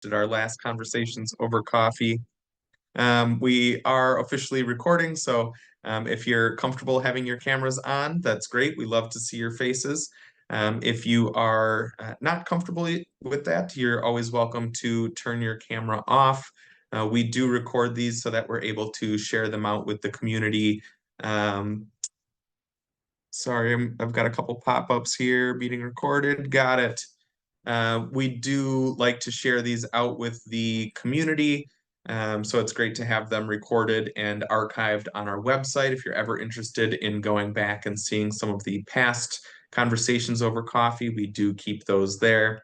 did our last conversations over coffee. We are officially recording, so if you're comfortable having your cameras on, that's great. We love to see your faces. If you are not comfortable with that, you're always welcome to turn your camera off. We do record these so that we're able to share them out with the community. Um, Sorry, I've got a couple pop-ups here, being recorded. Got it. We do like to share these out with the community. So it's great to have them recorded and archived on our website. If you're ever interested in going back and seeing some of the past conversations over coffee, we do keep those there.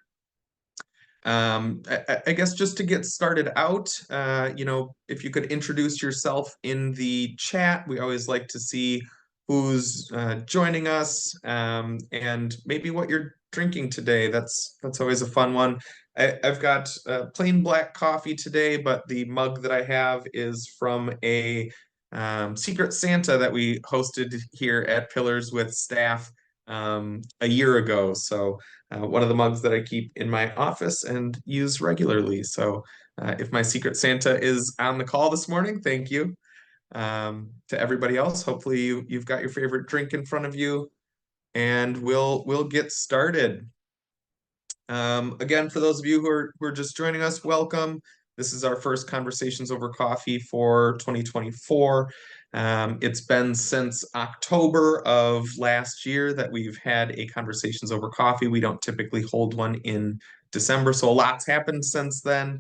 I guess just to get started out, if you could introduce yourself in the chat, we always like to see who's joining us, and maybe what you're drinking today. That's always a fun one. I've got plain black coffee today, but the mug that I have is from a Secret Santa that we hosted here at Pillars with staff a year ago. So one of the mugs that I keep in my office and use regularly. So if my Secret Santa is on the call this morning, thank you. To everybody else, hopefully you've got your favorite drink in front of you, and we'll get started. Again, for those of you who are just joining us, welcome. This is our first Conversations Over Coffee for 2024. It's been since October of last year that we've had a Conversations Over Coffee. We don't typically hold one in December, so a lot's happened since then.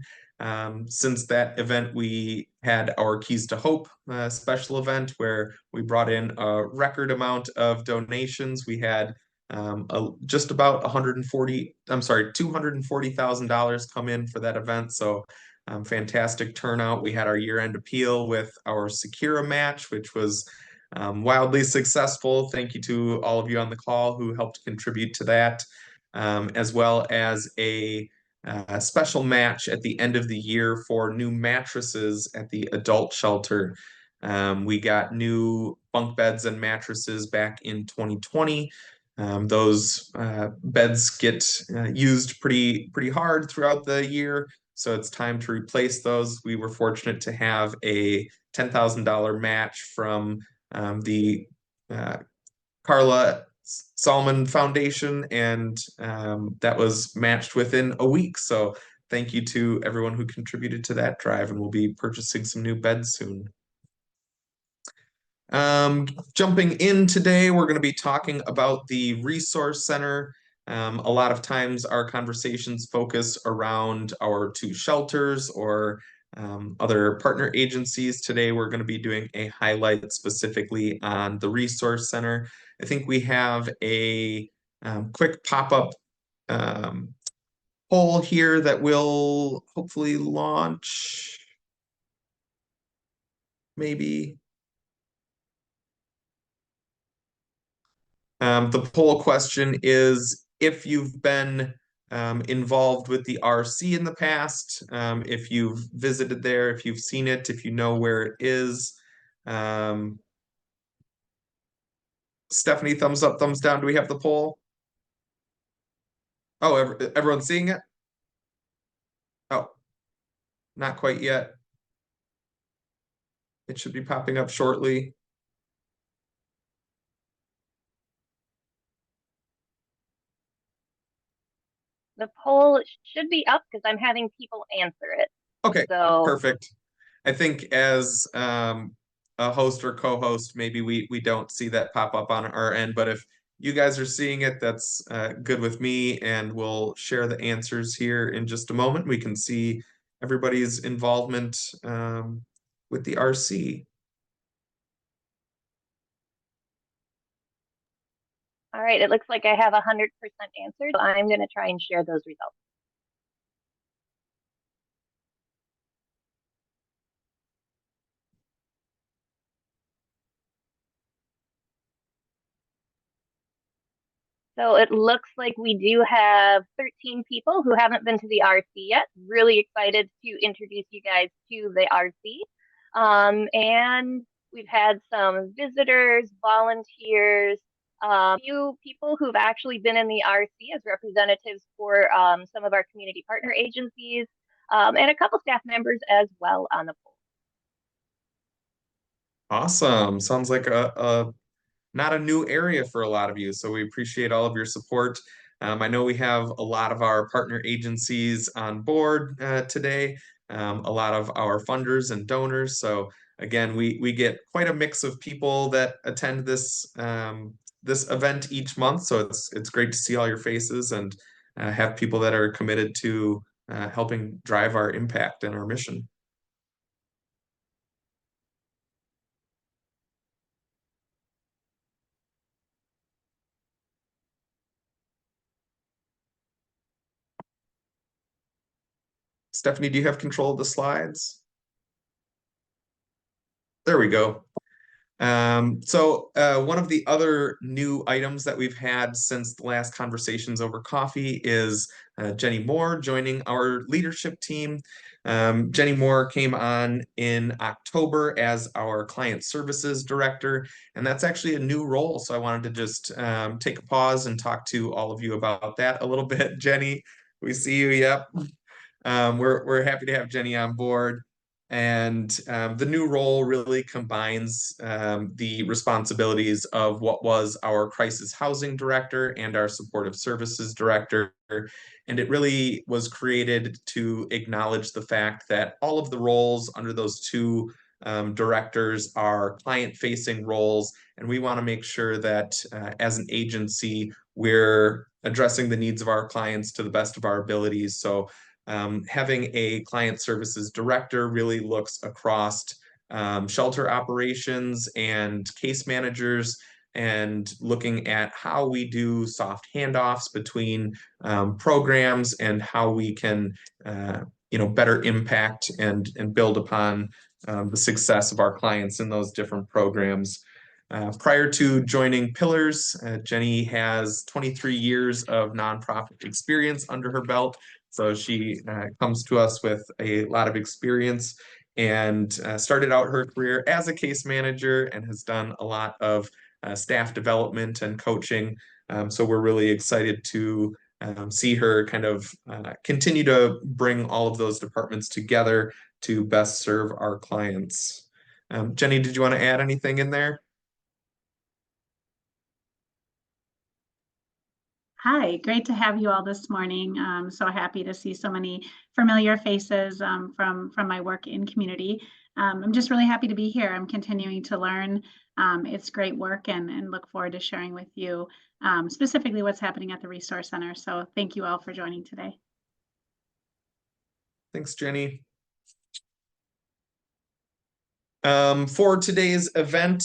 Since that event, we had our Keys to Hope special event where we brought in a record amount of donations. We had just about $240,000 come in for that event. So fantastic turnout. We had our year-end appeal with our Secura match, which was wildly successful. Thank you to all of you on the call who helped contribute to that, as well as a special match at the end of the year for new mattresses at the adult shelter. We got new bunk beds and mattresses back in 2020. Those beds get used pretty hard throughout the year, so it's time to replace those. We were fortunate to have a $10,000 match from the Carla Salmon Foundation, and that was matched within a week. So thank you to everyone who contributed to that drive, and we'll be purchasing some new beds soon. Jumping in today, we're going to be talking about the Resource Center. A lot of times our conversations focus around our two shelters or other partner agencies. Today, we're going to be doing a highlight specifically on the Resource Center. I think we have a quick pop-up poll here that will hopefully launch maybe. The poll question is if you've been involved with the RC in the past, if you've visited there, if you've seen it, if you know where it is. Stephanie, thumbs up, thumbs down. Do we have the poll? Oh, everyone's seeing it? Oh, not quite yet. It should be popping up shortly. The poll should be up because I'm having people answer it. Okay, so perfect. I think as a host or co-host, maybe we don't see that pop up on our end, but if you guys are seeing it, that's good with me, and we'll share the answers here in just a moment. We can see everybody's involvement with the RC. All right, it looks like I have 100% answered. So I'm going to try and share those results. So it looks like we do have 13 people who haven't been to the RC yet. Really excited to introduce you guys to the RC. And we've had some visitors, volunteers, a few people who've actually been in the RC as representatives for some of our community partner agencies. and a couple staff members as well on the poll. Awesome. Sounds like a not a new area for a lot of you, so we appreciate all of your support. I know we have a lot of our partner agencies on board today, a lot of our funders and donors. So again, we get quite a mix of people that attend this event each month. So it's great to see all your faces and have people that are committed to helping drive our impact and our mission. Stephanie, do you have control of the slides? There we go. One of the other new items that we've had since the last conversations over coffee is Jenny Moore joining our leadership team. Jenny Moore came on in October as our client services director, and that's actually a new role. So I wanted to just take a pause and talk to all of you about that a little bit. Jenny, we see you. Yep. We're happy to have Jenny on board. And the new role really combines the responsibilities of what was our crisis housing director and our supportive services director. And it really was created to acknowledge the fact that all of the roles under those two directors are client-facing roles. And we want to make sure that as an agency, we're addressing the needs of our clients to the best of our abilities. So having a client services director really looks across shelter operations and case managers and looking at how we do soft handoffs between programs and how we can better impact and build upon the success of our clients in those different programs. Prior to joining Pillars, Jenny has 23 years of nonprofit experience under her belt. So she comes to us with a lot of experience and started out her career as a case manager and has done a lot of staff development and coaching. So we're really excited to see her kind of continue to bring all of those departments together to best serve our clients. Jenny, did you want to add anything in there? Hi, great to have you all this morning. I'm so happy to see so many familiar faces from my work in community. I'm just really happy to be here. I'm continuing to learn. It's great work and look forward to sharing with you specifically what's happening at the Resource Center. So thank you all for joining today. Thanks, Jenny. For today's event,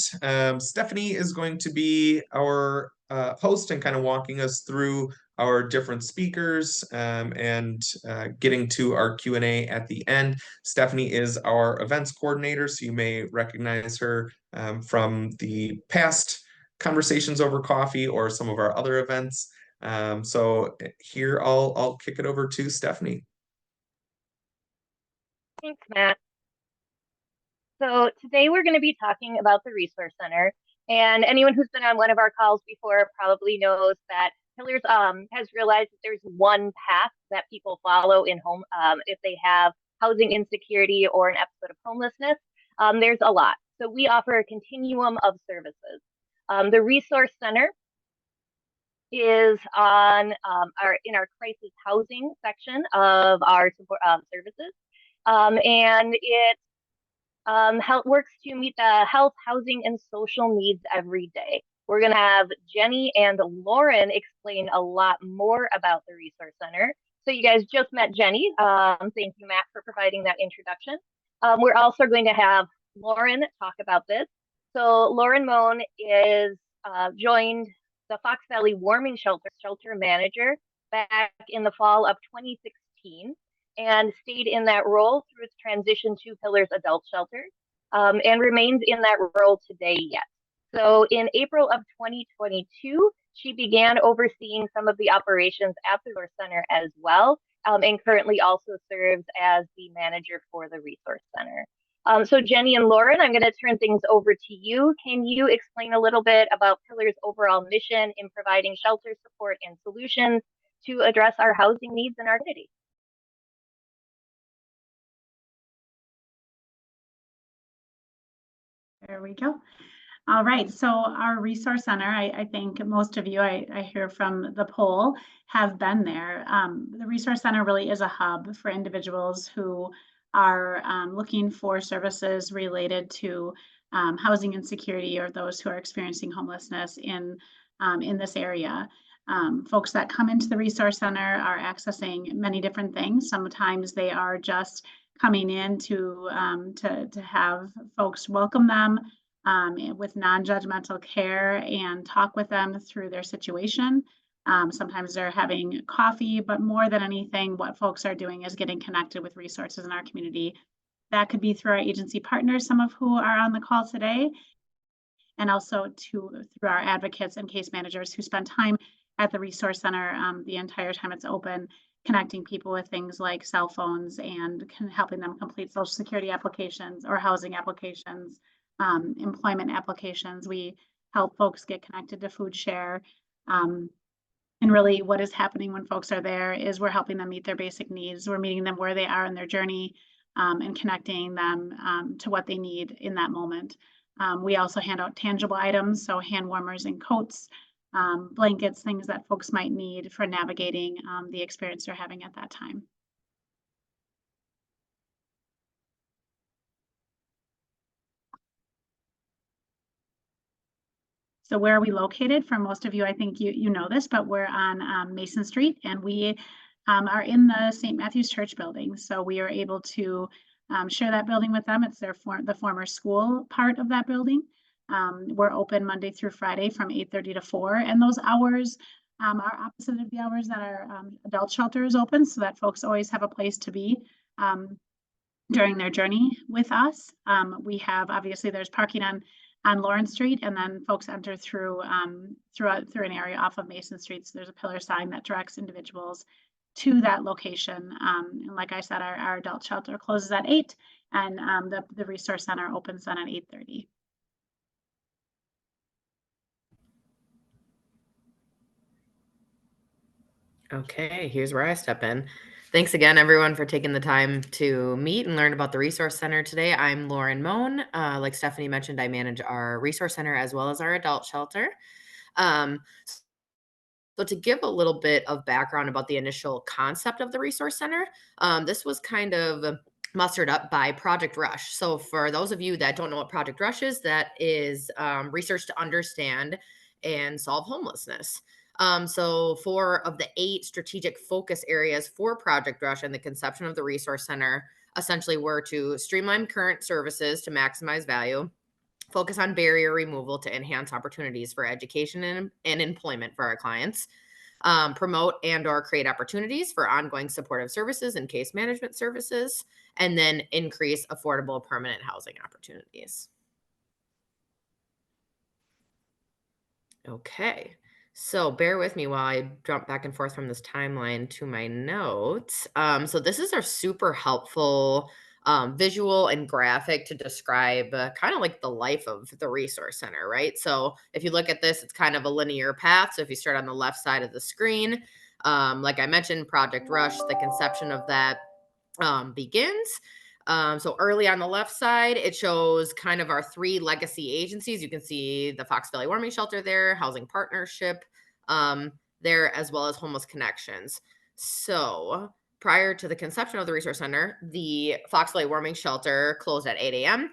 Stephanie is going to be our host and kind of walking us through our different speakers and getting to our Q&A at the end. Stephanie is our events coordinator, so you may recognize her from the past conversations over coffee or some of our other events. So here I'll kick it over to Stephanie. Thanks, Matt. So today we're going to be talking about the Resource Center. And anyone who's been on one of our calls before probably knows that Pillars has realized that there's one path that people follow in home if they have housing insecurity or an episode of homelessness. There's a lot. So we offer a continuum of services. The Resource Center is on in our crisis housing section of our support services. And it works to meet the health, housing, and social needs every day. We're going to have Jenny and Lauren explain a lot more about the Resource Center. So you guys just met Jenny. Thank you, Matt, for providing that introduction. We're also going to have Lauren talk about this. So Lauren Moan is joined the Fox Valley Warming Shelter manager back in the fall of 2016 and stayed in that role through its transition to Pillars Adult Shelter and remains in that role today yet. So in April of 2022, she began overseeing some of the operations at the Resource Center as well, and currently also serves as the manager for the Resource Center. So Jenny and Lauren, I'm going to turn things over to you. Can you explain a little bit about Pillars' overall mission in providing shelter support and solutions to address our housing needs in our community? There we go. All right, so our resource center, I think most of you, I hear from the poll, have been there. The resource center really is a hub for individuals who are looking for services related to housing insecurity or those who are experiencing homelessness in this area. Folks that come into the resource center are accessing many different things. Sometimes they are just coming in to have folks welcome them with non-judgmental care and talk with them through their situation. Sometimes they're having coffee, but more than anything, what folks are doing is getting connected with resources in our community. That could be through our agency partners, some of who are on the call today, and also through our advocates and case managers who spend time at the resource center the entire time it's open, connecting people with things like cell phones and helping them complete social security applications or housing applications. Employment applications. We help folks get connected to Food Share. And really what is happening when folks are there is we're helping them meet their basic needs. We're meeting them where they are in their journey and connecting them to what they need in that moment. We also hand out tangible items, so hand warmers and coats, blankets, things that folks might need for navigating the experience they're having at that time. So where are we located? For most of you, I think you know this, but we're on Mason Street, and we are in the St. Matthew's Church building. So we are able to share that building with them. It's the former school part of that building. We're open Monday through Friday from 8:30 to 4, and those hours are opposite of the hours that our adult shelter is open, so that folks always have a place to be during their journey with us. We have, obviously, there's parking on Lawrence Street, and then folks enter through an area off of Mason Street. So there's a pillar sign that directs individuals to that location. And like I said, our adult shelter closes at 8, and the resource center opens then at 8:30. Okay, here's where I step in. Thanks again, everyone, for taking the time to meet and learn about the Resource Center today. I'm Lauren Moan. Like Stephanie mentioned, I manage our Resource Center as well as our adult shelter. So to give a little bit of background about the initial concept of the Resource Center, this was kind of mustered up by Project Rush. So for those of you that don't know what Project Rush is, that is research to understand and solve homelessness. So 4 of the 8 strategic focus areas for Project Rush and the conception of the Resource Center essentially were to streamline current services to maximize value, focus on barrier removal to enhance opportunities for education and employment for our clients, promote and or create opportunities for ongoing supportive services and case management services, and then increase affordable permanent housing opportunities. Okay. So bear with me while I jump back and forth from this timeline to my notes. So this is our super helpful visual and graphic to describe kind of like the life of the Resource Center, right? So if you look at this, it's kind of a linear path. So if you start on the left side of the screen, like I mentioned, Project Rush, the conception of that begins. So early on the left side, it shows kind of our 3 legacy agencies. You can see the Fox Valley Warming Shelter there, Housing Partnership there, as well as Homeless Connections. So prior to the conception of the Resource Center, the Fox Valley Warming Shelter closed at 8 a.m.,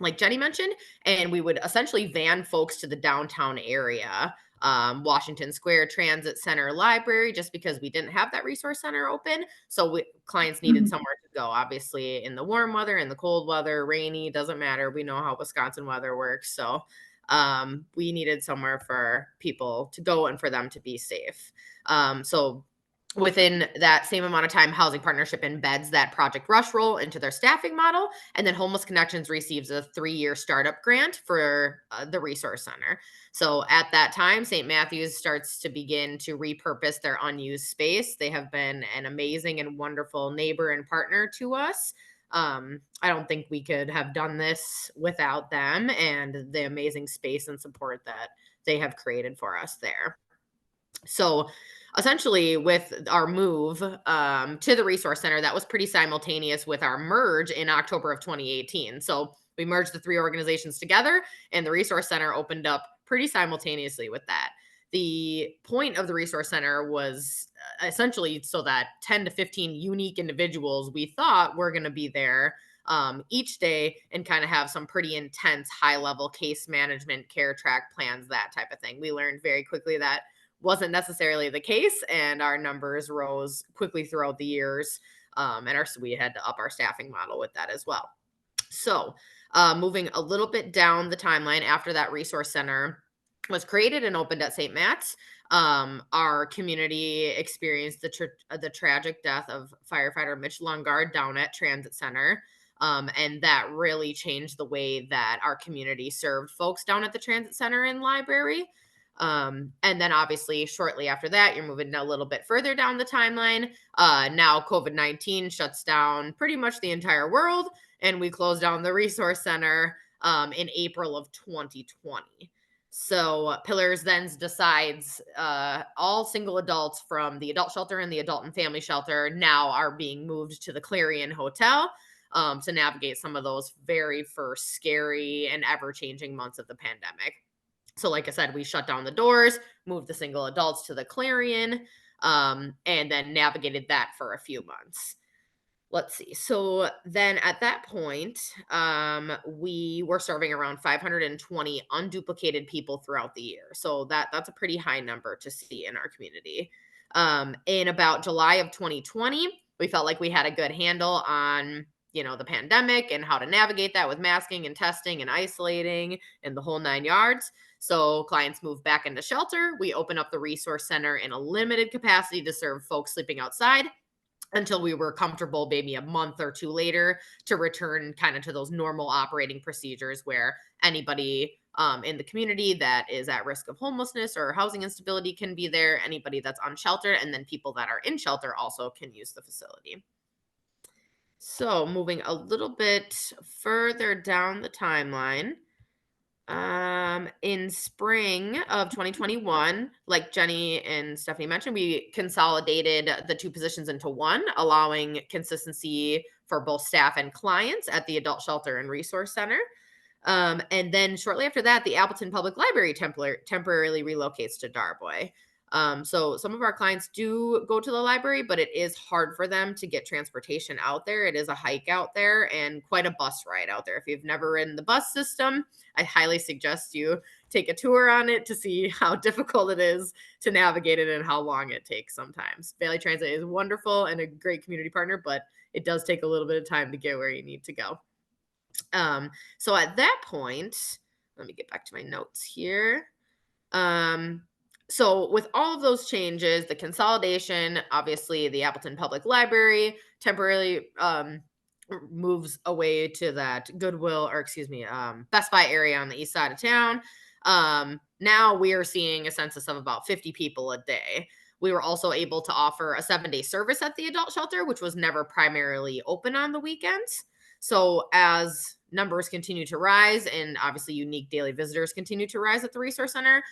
like Jenny mentioned, and we would essentially van folks to the downtown area, Washington Square Transit Center Library, just because we didn't have that Resource Center open. So clients needed somewhere to go, obviously in the warm weather, in the cold weather, rainy, doesn't matter. We know how Wisconsin weather works. So we needed somewhere for people to go and for them to be safe. So within that same amount of time, Housing Partnership embeds that Project Rush role into their staffing model. And then Homeless Connections receives a 3-year startup grant for the Resource Center. So at that time, St. Matthew's starts to begin to repurpose their unused space. They have been an amazing and wonderful neighbor and partner to us. I don't think we could have done this without them and the amazing space and support that they have created for us there. So essentially, with our move to the Resource Center, that was pretty simultaneous with our merge in October of 2018. So we merged the 3 organizations together, and the Resource Center opened up pretty simultaneously with that. The point of the Resource Center was essentially so that 10 to 15 unique individuals we thought were going to be there each day and kind of have some pretty intense high-level case management, care track plans, that type of thing. We learned very quickly that wasn't necessarily the case, and our numbers rose quickly throughout the years. We had to up our staffing model with that as well. So moving a little bit down the timeline, after that Resource Center was created and opened at St. Matt's, our community experienced the tragic death of firefighter Mitch Lungard down at Transit Center. And that really changed the way that our community served folks down at the Transit Center and library. And then obviously shortly after that, you're moving a little bit further down the timeline. Now COVID-19 shuts down pretty much the entire world, and we closed down the Resource Center in April of 2020. So Pillars then decides all single adults from the adult shelter and the adult and family shelter now are being moved to the Clarion Hotel to navigate some of those very first scary and ever-changing months of the pandemic. So like I said, we shut down the doors, moved the single adults to the Clarion, and then navigated that for a few months. Let's see. So then at that point, we were serving around 520 unduplicated people throughout the year. So that's a pretty high number to see in our community. In about July of 2020, we felt like we had a good handle on, the pandemic and how to navigate that with masking and testing and isolating and the whole 9 yards. So clients moved back into shelter. We opened up the Resource Center in a limited capacity to serve folks sleeping outside, until we were comfortable maybe a month or 2 later to return kind of to those normal operating procedures where anybody in the community that is at risk of homelessness or housing instability can be there, anybody that's unsheltered, and then people that are in shelter also can use the facility. So moving a little bit further down the timeline, in spring of 2021, like Jenny and Stephanie mentioned, we consolidated the 2 positions into one, allowing consistency for both staff and clients at the adult shelter and Resource Center. And then shortly after that, the Appleton Public Library temporarily relocates to Darboy. So some of our clients do go to the library, but it is hard for them to get transportation out there. It is a hike out there and quite a bus ride out there. If you've never ridden the bus system, I highly suggest you take a tour on it to see how difficult it is to navigate it and how long it takes sometimes. Valley Transit is wonderful and a great community partner, but it does take a little bit of time to get where you need to go. So at that point, let me get back to my notes here. So with all of those changes, the consolidation, obviously the Appleton Public Library temporarily moves away to that Best Buy area on the east side of town. Now we are seeing a census of about 50 people a day. We were also able to offer a 7-day service at the adult shelter, which was never primarily open on the weekends. So as numbers continue to rise and obviously unique daily visitors continue to rise at the Resource Center,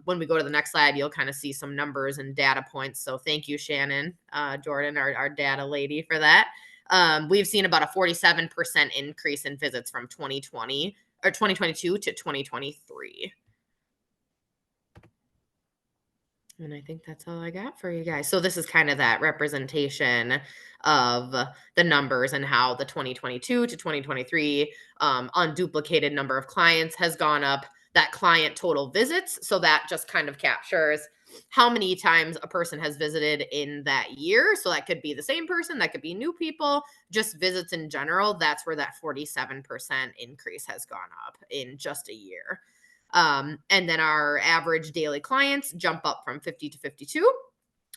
when we go to the next slide, you'll kind of see some numbers and data points. So thank you, Shannon Jordan, our data lady, for that. We've seen about a 47% increase in visits from 2022 to 2023. And I think that's all I got for you guys. So this is kind of that representation of the numbers and how the 2022 to 2023 unduplicated number of clients has gone up, that client total visits. So that just kind of captures how many times a person has visited in that year. So that could be the same person, that could be new people, just visits in general. That's where that 47% increase has gone up in just a year. And then our average daily clients jump up from 50 to 52.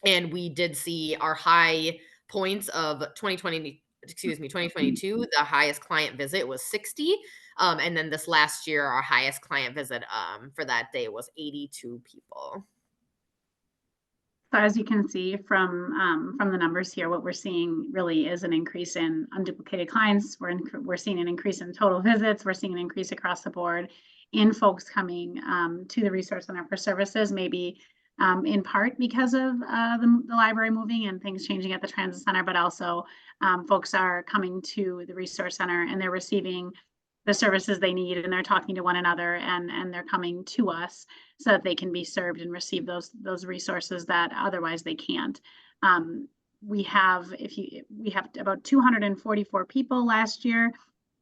And we did see our high points of 2022, the highest client visit was 60. And then this last year, our highest client visit for that day was 82 people. So as you can see from the numbers here, what we're seeing really is an increase in unduplicated clients. We're seeing an increase in total visits. We're seeing an increase across the board in folks coming to the Resource Center for services, maybe in part because of the library moving and things changing at the Transit Center, but also folks are coming to the Resource Center and they're receiving the services they need, and they're talking to one another, and they're coming to us so that they can be served and receive those resources that otherwise they can't. We have about 244 people last year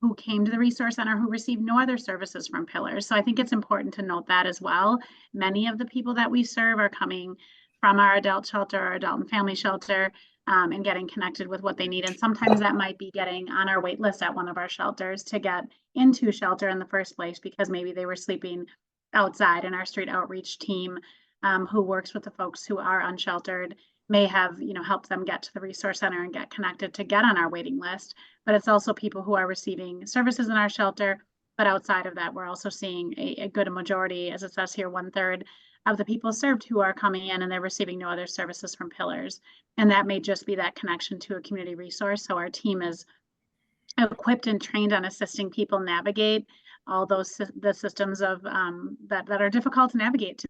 who came to the resource center who received no other services from Pillars. So I think it's important to note that as well. Many of the people that we serve are coming from our adult shelter, our adult and family shelter, and getting connected with what they need. And sometimes that might be getting on our wait list at one of our shelters to get into shelter in the first place, because maybe they were sleeping outside, and our street outreach team, who works with the folks who are unsheltered, may have, helped them get to the resource center and get connected to get on our waiting list. But it's also people who are receiving services in our shelter. But outside of that, we're also seeing a good majority, as it says here, 1/3 of the people served who are coming in and they're receiving no other services from Pillars. And that may just be that connection to a community resource. So our team is equipped and trained on assisting people navigate all the systems of that are difficult to navigate, to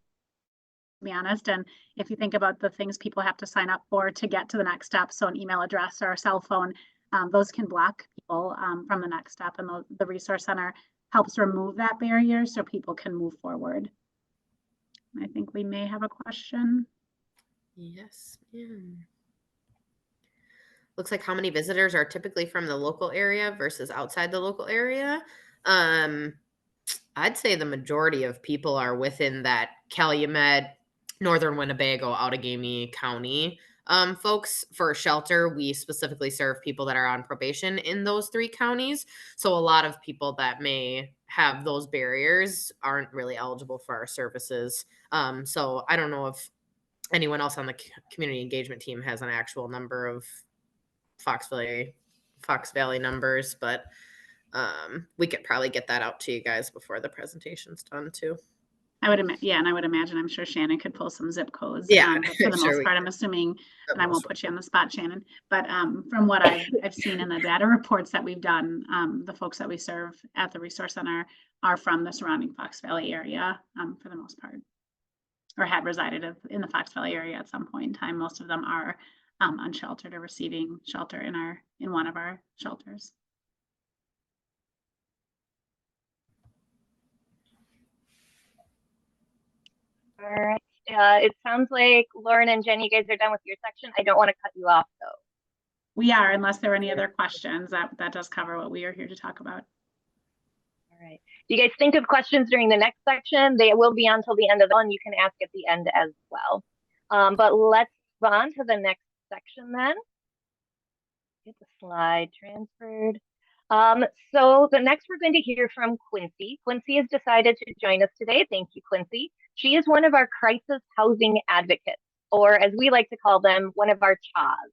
be honest. And if you think about the things people have to sign up for to get to the next step, so an email address or a cell phone, those can block people from the next step. And the resource center helps remove that barrier so people can move forward. I think we may have a question. Yes, ma'am. Looks like how many visitors are typically from the local area versus outside the local area. I'd say the majority of people are within that Calumet, Northern Winnebago, Outagamie County. Folks, for shelter, we specifically serve people that are on probation in those 3 counties. So a lot of people that may have those barriers aren't really eligible for our services. So I don't know if anyone else on the community engagement team has an actual number of Fox Valley numbers, but we could probably get that out to you guys before the presentation's done too. I would imagine, I'm sure Shannon could pull some zip codes. Yeah, but for the most part, I'm assuming, and I won't put you on the spot, Shannon, but from what I've seen in the data reports that we've done, the folks that we serve at the resource center are from the surrounding Fox Valley area, for the most part, or had resided in the Fox Valley area at some point in time. Most of them are unsheltered or receiving shelter in one of our shelters. All right. It sounds like Lauren and Jen, you guys are done with your section. I don't want to cut you off though. We are, unless there are any other questions. That does cover what we are here to talk about. All right. Do you guys think of questions during the next section? They will be on till the end of the one. You can ask at the end as well. But let's move on to the next section then. Get the slide transferred. So the next we're going to hear from Quincy. Quincy has decided to join us today. Thank you, Quincy. She is one of our crisis housing advocates, or as we like to call them, one of our CHAs.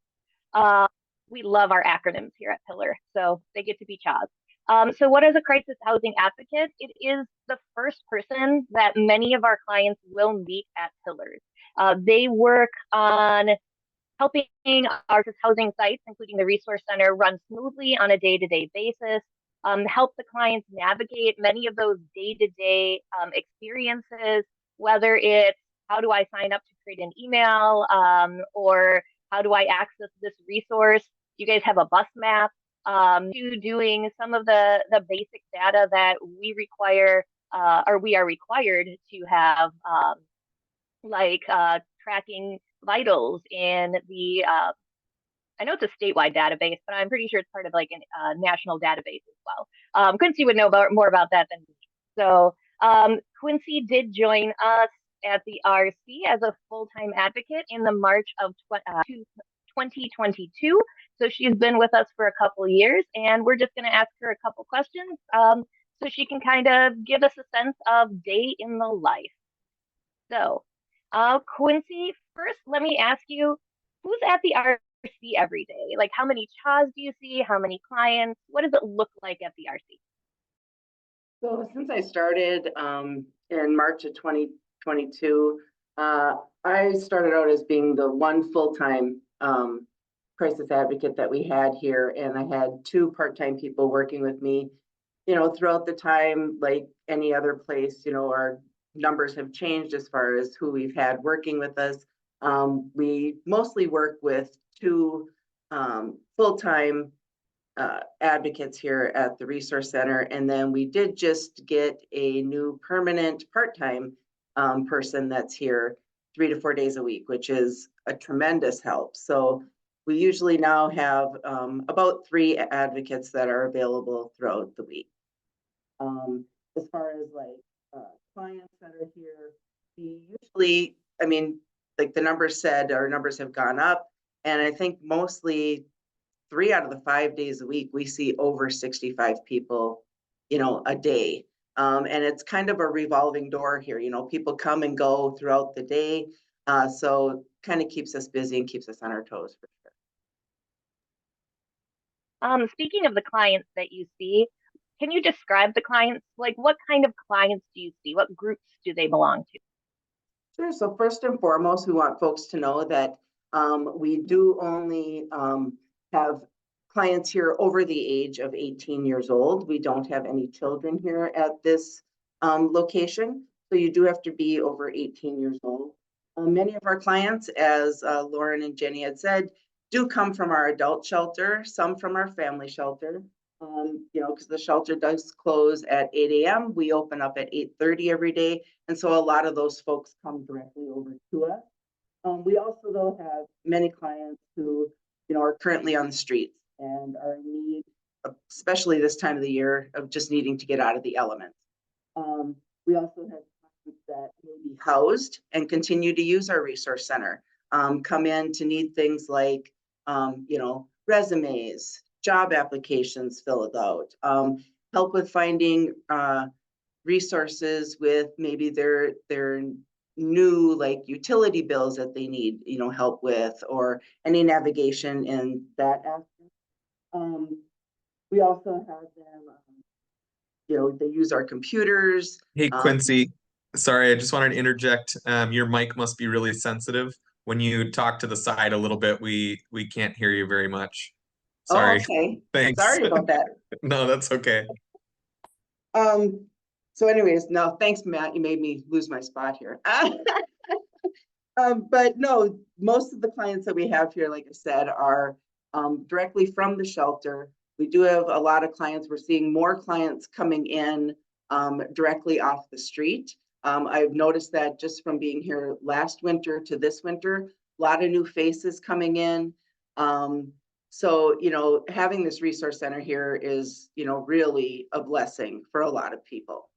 We love our acronyms here at Pillar, so they get to be CHAs. So what is a crisis housing advocate? It is the first person that many of our clients will meet at Pillars. They work on helping our housing sites, including the Resource Center, run smoothly on a day-to-day basis, help the clients navigate many of those day-to-day experiences, whether it's how do I sign up to create an email, or how do I access this resource? You guys have a bus map, to doing some of the basic data that we require, or we are required to have, like tracking vitals in the, I know it's a statewide database, but I'm pretty sure it's part of like a national database as well. Quincy would know more about that than me. So Quincy did join us at the RC as a full-time advocate in the March of 2022. So she's been with us for a couple of years, and we're just going to ask her a couple questions so she can kind of give us a sense of day in the life. So Quincy, first, let me ask you, who's at the RC every day? Like, how many CHAs do you see? How many clients? What does it look like at the RC? So since I started in March of 2022, I started out as being the one full-time crisis advocate that we had here, and I had 2 part-time people working with me. You know, throughout the time, like any other place, you know, our numbers have changed as far as who we've had working with us. We mostly work with 2 full-time advocates here at the Resource Center. And then we did just get a new permanent part-time person that's here 3 to 4 days a week, which is a tremendous help. So we usually now have about 3 advocates that are available throughout the week. As far as like clients that are here, we usually, I mean, like the numbers said, our numbers have gone up. And I think mostly 3 out of the 5 days a week, we see over 65 people, you know, a day. And it's kind of a revolving door here. You know, people come and go throughout the day. So kind of keeps us busy and keeps us on our toes for sure. Speaking of the clients that you see, can you describe the clients? Like, what kind of clients do you see? What groups do they belong to? Sure. So first and foremost, we want folks to know that we do only have clients here over the age of 18 years old. We don't have any children here at this location. So you do have to be over 18 years old. Many of our clients, as Lauren and Jenny had said, do come from our adult shelter, some from our family shelter. You know, because the shelter does close at 8 a.m. We open up at 8:30 every day. And so a lot of those folks come directly over to us. We also, though, have many clients who, you know, are currently on the streets and are in need, especially this time of the year, of just needing to get out of the elements. We also have clients that may be housed and continue to use our resource center, come in to need things like, you know, resumes, job applications filled out, help with finding resources with maybe their new like utility bills that they need, you know, help with, or any navigation in that aspect. We also have them, you know, they use our computers. Hey, Quincy, sorry, I just wanted to interject. Your mic must be really sensitive. When you talk to the side a little bit, we can't hear you very much. Sorry. Oh, okay. Thanks. Sorry about that. No, that's okay. So anyways, no, thanks, Matt. You made me lose my spot here. But no, most of the clients that we have here, like I said, are directly from the shelter. We do have a lot of clients. We're seeing more clients coming in directly off the street. I've noticed that just from being here last winter to this winter, a lot of new faces coming in. So, you know, having this resource center here is, you know, really a blessing for a lot of people.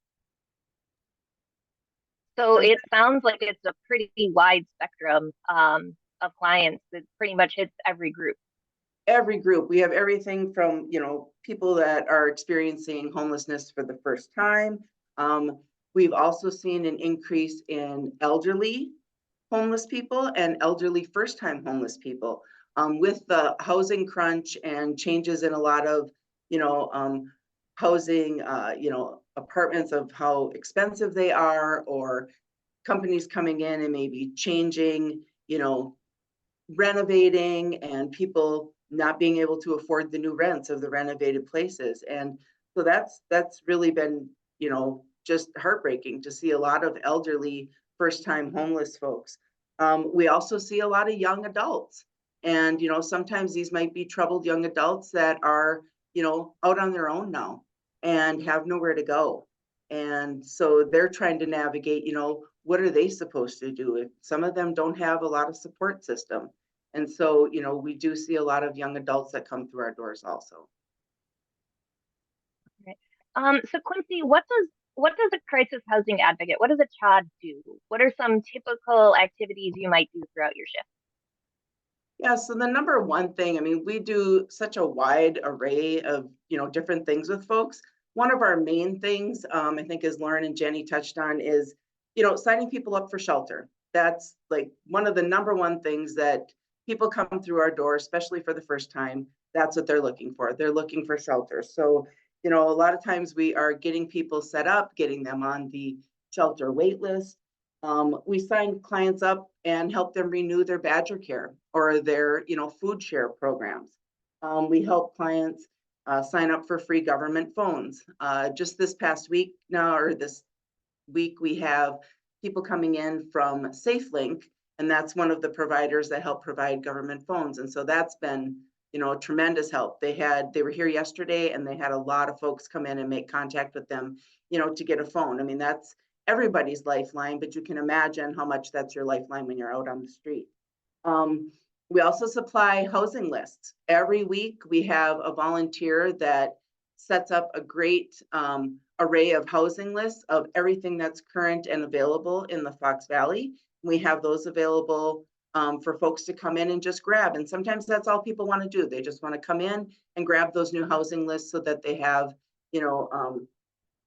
So it sounds like it's a pretty wide spectrum of clients that pretty much hits every group. Every group. We have everything from, you know, people that are experiencing homelessness for the first time. We've also seen an increase in elderly homeless people and elderly first-time homeless people. With the housing crunch and changes in a lot of, you know, housing, you know, apartments of how expensive they are, or companies coming in and maybe changing, you know, renovating, and people not being able to afford the new rents of the renovated places. And so that's really been, you know, just heartbreaking to see a lot of elderly first-time homeless folks. We also see a lot of young adults. And, you know, sometimes these might be troubled young adults that are, you know, out on their own now and have nowhere to go. And so they're trying to navigate, you know, what are they supposed to do? If some of them don't have a lot of support system. And so, you know, we do see a lot of young adults that come through our doors also. Okay. So Quincy, what does a crisis housing advocate, what does a CHAD do? What are some typical activities you might do throughout your shift? Yeah, so the number one thing, I mean, we do such a wide array of, you know, different things with folks. One of our main things, I think, as Lauren and Jenny touched on, is, you know, signing people up for shelter. That's like one of the number one things that people come through our door, especially for the first time. That's what they're looking for. They're looking for shelter. So, you know, a lot of times we are getting people set up, getting them on the shelter wait list. We sign clients up and help them renew their Badger Care or their, you know, food share programs. We help clients sign up for free government phones. Just this past week now, or this week, we have people coming in from SafeLink, and that's one of the providers that help provide government phones. And so that's been, you know, tremendous help. They were here yesterday and they had a lot of folks come in and make contact with them, you know, to get a phone. I mean, that's everybody's lifeline, but you can imagine how much that's your lifeline when you're out on the street. We also supply housing lists. Every week we have a volunteer that sets up a great array of housing lists of everything that's current and available in the Fox Valley. We have those available for folks to come in and just grab. And sometimes that's all people want to do. They just want to come in and grab those new housing lists so that they have, you know,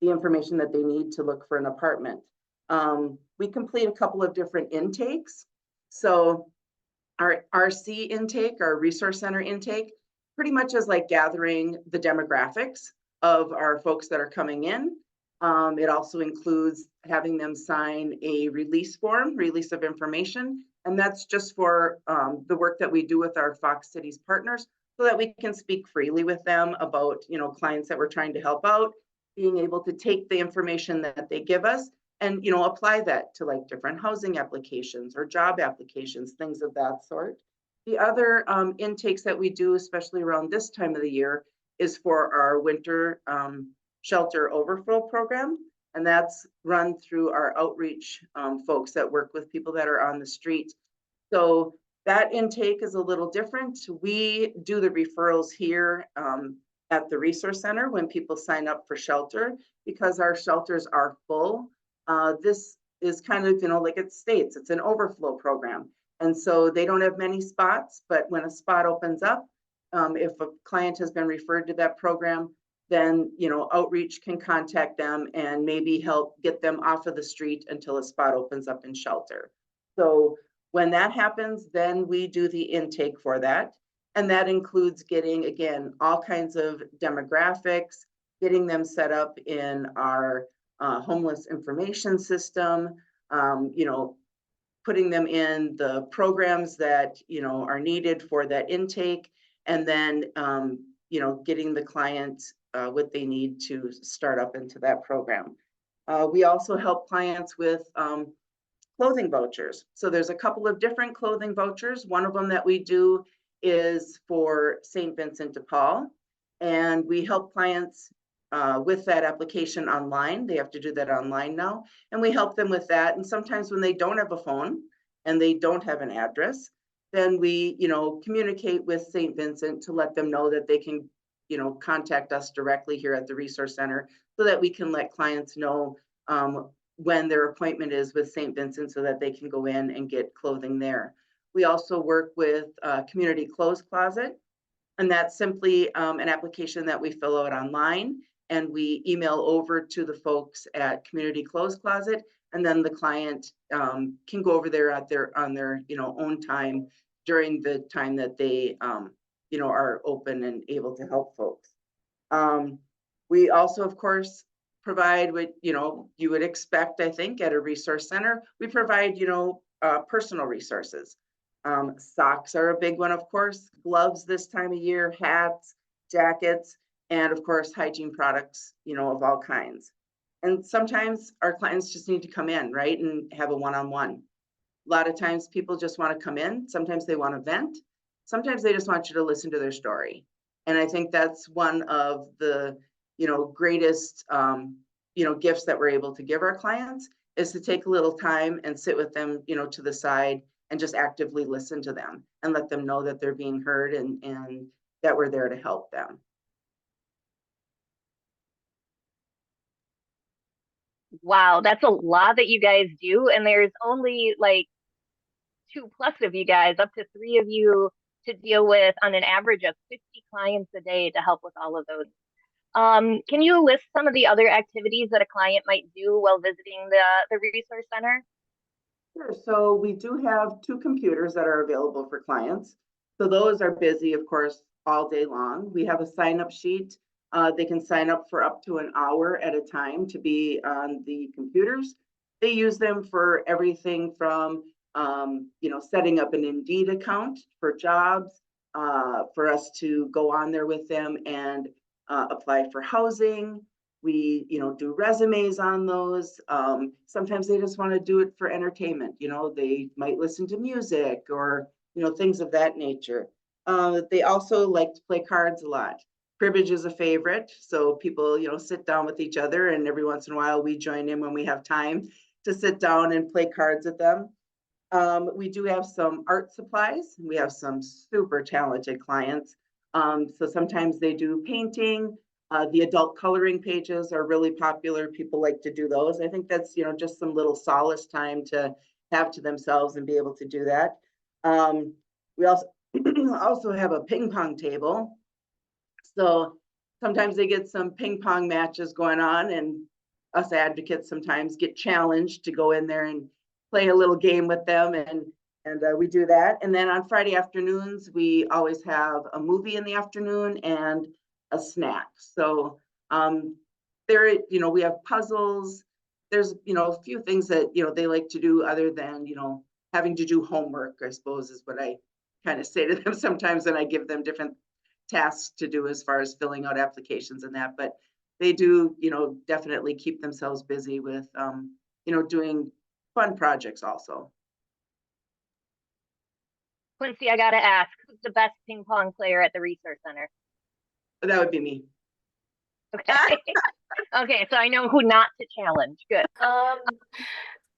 the information that they need to look for an apartment. We complete a couple of different intakes. So our RC intake, our resource center intake, pretty much is like gathering the demographics of our folks that are coming in. It also includes having them sign a release form, release of information, and that's just for the work that we do with our Fox Cities partners so that we can speak freely with them about, you know, clients that we're trying to help out, being able to take the information that they give us and, you know, apply that to like different housing applications or job applications, things of that sort. The other intakes that we do, especially around this time of the year, is for our winter shelter overflow program. And that's run through our outreach folks that work with people that are on the street. So that intake is a little different. We do the referrals here at the resource center when people sign up for shelter, because our shelters are full. This is kind of, you know, like it states, it's an overflow program. And so they don't have many spots, but when a spot opens up, if a client has been referred to that program, then, you know, outreach can contact them and maybe help get them off of the street until a spot opens up in shelter. So when that happens, then we do the intake for that. And that includes getting, again, all kinds of demographics, getting them set up in our homeless information system, you know, putting them in the programs that, you know, are needed for that intake, and then, you know, getting the client what they need to start up into that program. We also help clients with clothing vouchers. So there's a couple of different clothing vouchers. One of them that we do is for St. Vincent de Paul, and we help clients with that application online. They have to do that online now, and we help them with that. And sometimes when they don't have a phone and they don't have an address, then we, you know, communicate with St. Vincent to let them know that they can, you know, contact us directly here at the resource center so that we can let clients know when their appointment is with St. Vincent so that they can go in and get clothing there. We also work with Community Clothes Closet, and that's simply an application that we fill out online and we email over to the folks at Community Clothes Closet, and then the client can go over there on their you know, own time during the time that they you know, are open and able to help folks. We also, of course, provide what, you know, you would expect, I think, at a resource center. We provide, you know, personal resources. Socks are a big one, of course, gloves this time of year, hats, jackets, and of course, hygiene products, you know, of all kinds. And sometimes our clients just need to come in, right, and have a one-on-one. A lot of times people just want to come in. Sometimes they want to vent. Sometimes they just want you to listen to their story. And I think that's one of the, you know, greatest, you know, gifts that we're able to give our clients is to take a little time and sit with them, you know, to the side and just actively listen to them and let them know that they're being heard and that we're there to help them. Wow, that's a lot that you guys do, and there's only like 2+ of you guys, up to 3 of you to deal with on an average of 50 clients a day to help with all of those. Can you list some of the other activities that a client might do while visiting the resource center? Sure. So we do have 2 computers that are available for clients. So those are busy, of course, all day long. We have a sign-up sheet. They can sign up for up to an hour at a time to be on the computers. They use them for everything from, you know, setting up an Indeed account for jobs, for us to go on there with them and apply for housing. We, you know, do resumes on those. Sometimes they just want to do it for entertainment. You know, they might listen to music or, you know, things of that nature. They also like to play cards a lot. Cribbage is a favorite, so people, sit down with each other, and every once in a while we join in when we have time to sit down and play cards with them. We do have some art supplies. We have some super talented clients. So sometimes they do painting. The adult coloring pages are really popular. People like to do those. I think that's, just some little solace time to have to themselves and be able to do that. We also have a ping pong table. So sometimes they get some ping pong matches going on, and us advocates sometimes get challenged to go in there and play a little game with them, and we do that. And then on Friday afternoons, we always have a movie in the afternoon and a snack. So there, we have puzzles. There's, a few things that, they like to do other than, having to do homework, I suppose, is what I kind of say to them sometimes, and I give them different tasks to do as far as filling out applications and that. But they do, definitely keep themselves busy with, doing fun projects also. Quincy, I gotta ask, who's the best ping pong player at the Resource Center? That would be me. Okay. Okay, so I know who not to challenge. Good.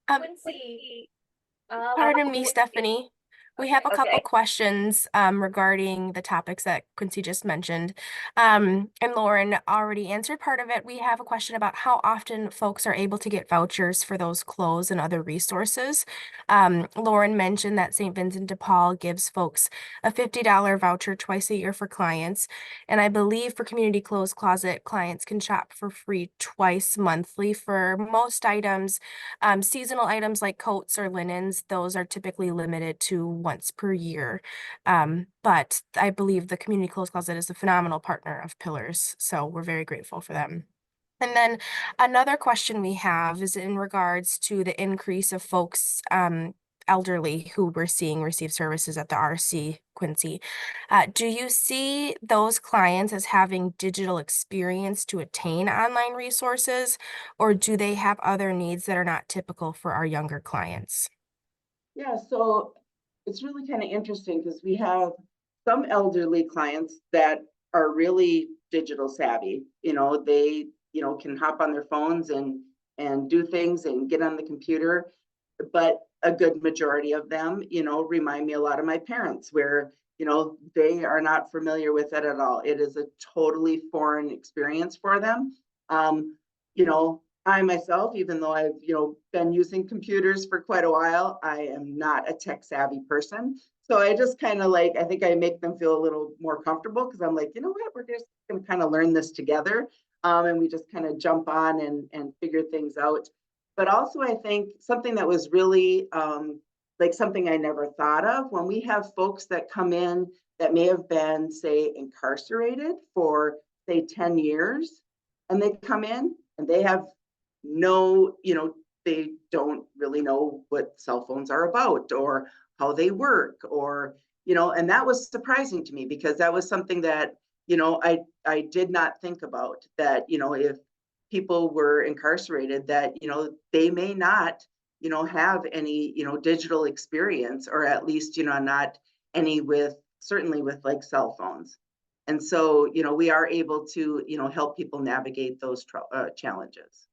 Quincy, pardon me, Stephanie. We have a couple questions regarding the topics that Quincy just mentioned. And Lauren already answered part of it. We have a question about how often folks are able to get vouchers for those clothes and other resources. Lauren mentioned that St. Vincent de Paul gives folks a $50 voucher twice a year for clients. And I believe for Community Clothes Closet, clients can shop for free twice monthly for most items. Seasonal items like coats or linens, those are typically limited to once per year. But I believe the Community Clothes Closet is a phenomenal partner of Pillars, so we're very grateful for them. And then another question we have is in regards to the increase of folks, elderly who we're seeing receive services at the RC, Quincy. Do you see those clients as having digital experience to attain online resources, or do they have other needs that are not typical for our younger clients? Yeah, so it's really kind of interesting because we have some elderly clients that are really digital savvy. They, can hop on their phones and do things and get on the computer. But a good majority of them, remind me a lot of my parents, where, they are not familiar with it at all. It is a totally foreign experience for them. I myself, even though I've, been using computers for quite a while, I am not a tech savvy person. So I just kind of I think I make them feel a little more comfortable because I'm like, you know what, we're just going to kind of learn this together. And we just kind of jump on and figure things out. But also I think something that was really something I never thought of, when we have folks that come in that may have been, say, incarcerated for, say, 10 years, and they come in and they have no, they don't really know what cell phones are about or how they work, or, and that was surprising to me because that was something that, I did not think about, that, if people were incarcerated, that, they may not, have any, digital experience, or at least, not any certainly with cell phones. And so, we are able to, help people navigate those challenges.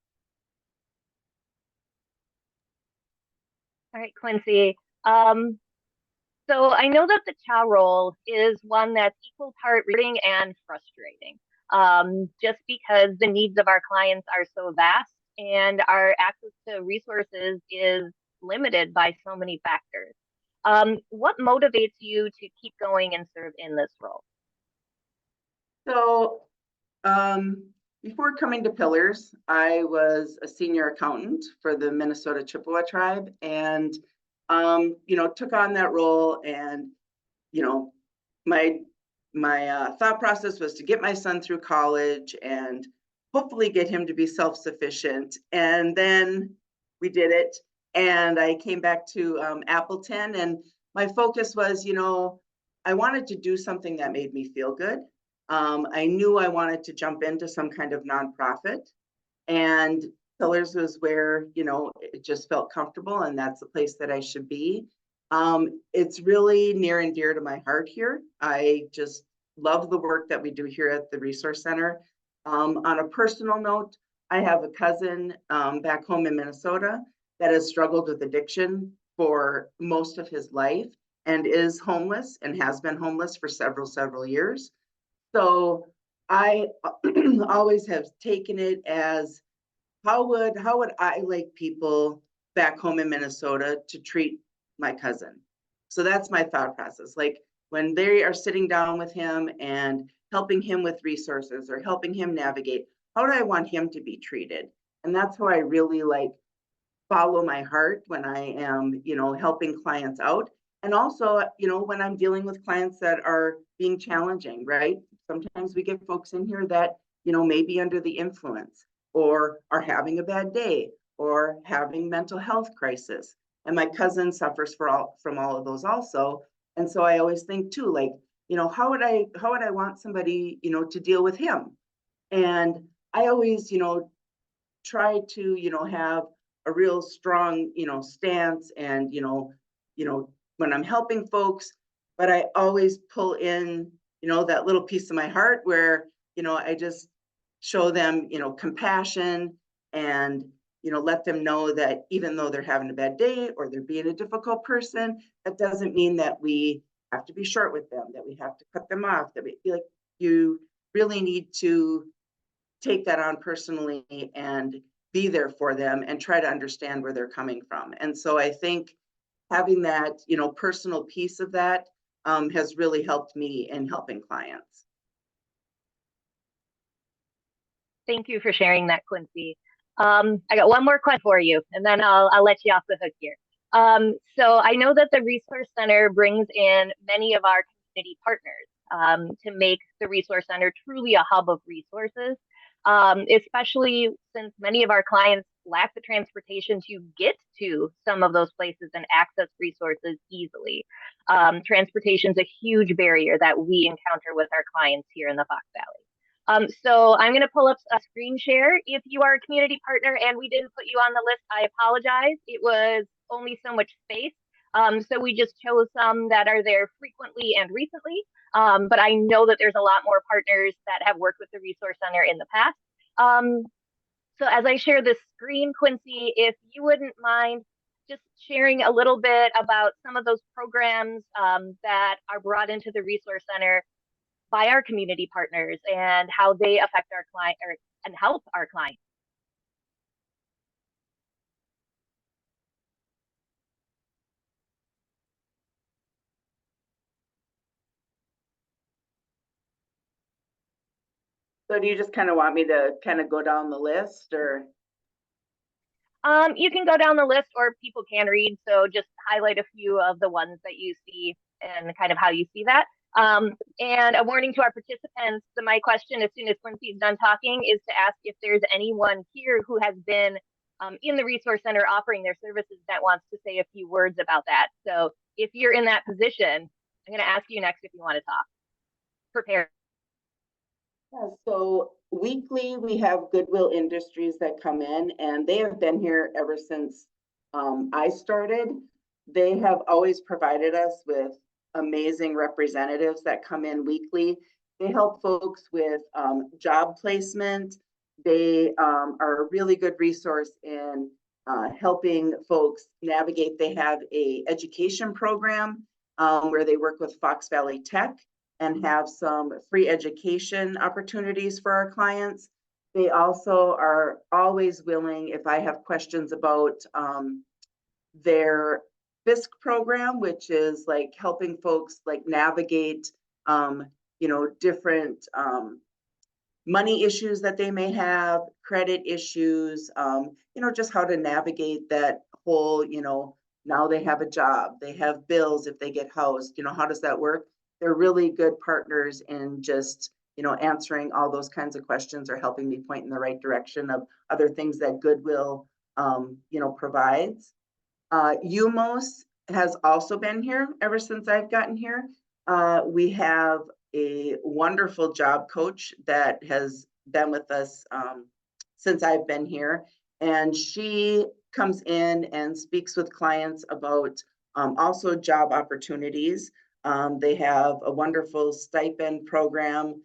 All right, Quincy. So I know that the chow role is one that's equal part rewarding and frustrating, just because the needs of our clients are so vast and our access to resources is limited by so many factors. What motivates you to keep going and serve in this role? So before coming to Pillars, I was a senior accountant for the Minnesota Chippewa tribe, and took on that role. And my thought process was to get my son through college and hopefully get him to be self-sufficient. And then we did it, and I came back to Appleton, and my focus was, I wanted to do something that made me feel good. I knew I wanted to jump into some kind of nonprofit, and Pillars was where, it just felt comfortable, and that's the place that I should be. It's really near and dear to my heart here. I just love the work that we do here at the Resource Center. On a personal note, I have a cousin back home in Minnesota that has struggled with addiction for most of his life and is homeless and has been homeless for several years. So I always have taken it as how would I like people back home in Minnesota to treat my cousin? So that's my thought process. Like when they are sitting down with him and helping him with resources or helping him navigate, how do I want him to be treated? And that's how I really like follow my heart when I am, helping clients out. And also, when I'm dealing with clients that are being challenging, right? Sometimes we get folks in here that, may be under the influence or are having a bad day or having mental health crisis. And my cousin suffers from all of those also. And so I always think too, like, how would I want somebody, to deal with him? And I always, try to, have a real strong, stance and, when I'm helping folks, but I always pull in, that little piece of my heart where, I just show them, compassion and, let them know that even though they're having a bad day or they're being a difficult person, that doesn't mean that we have to be short with them, that we have to cut them off, that we like you really need to take that on personally and be there for them and try to understand where they're coming from. And so I think having that, personal piece of that has really helped me in helping clients. Thank you for sharing that, Quincy. I got one more question for you, and then I'll let you off the hook here. So I know that the Resource Center brings in many of our community partners to make the Resource Center truly a hub of resources, especially since many of our clients lack the transportation to get to some of those places and access resources easily. Transportation is a huge barrier that we encounter with our clients here in the Fox Valley. So I'm going to pull up a screen share. If you are a community partner and we didn't put you on the list, I apologize. It was only so much space. So we just chose some that are there frequently and recently. But I know that there's a lot more partners that have worked with the Resource Center in the past. So as I share this screen, Quincy, if you wouldn't mind just sharing a little bit about some of those programs that are brought into the Resource Center by our community partners and how they affect our client and help our clients. So do you just kind of want me to kind of go down the list or? You can go down the list or people can read. So just highlight a few of the ones that you see and kind of how you see that. And a warning to our participants, my question as soon as Quincy's done talking is to ask if there's anyone here who has been in the Resource Center offering their services that wants to say a few words about that. So if you're in that position, I'm going to ask you next if you want to talk. Prepare. Yeah, so weekly we have Goodwill Industries that come in and they have been here ever since I started. They have always provided us with amazing representatives that come in weekly. They help folks with job placement. They are a really good resource in helping folks navigate. They have a education program where they work with Fox Valley Tech and have some free education opportunities for our clients. They also are always willing, if I have questions about their FISC program, which is like helping folks like navigate, different money issues that they may have, credit issues, just how to navigate that whole, now they have a job, they have bills if they get housed, how does that work? They're really good partners in just, answering all those kinds of questions or helping me point in the right direction of other things that Goodwill, provides. UMOS has also been here ever since I've gotten here. We have a wonderful job coach that has been with us since I've been here. And she comes in and speaks with clients about Also job opportunities. They have a wonderful stipend program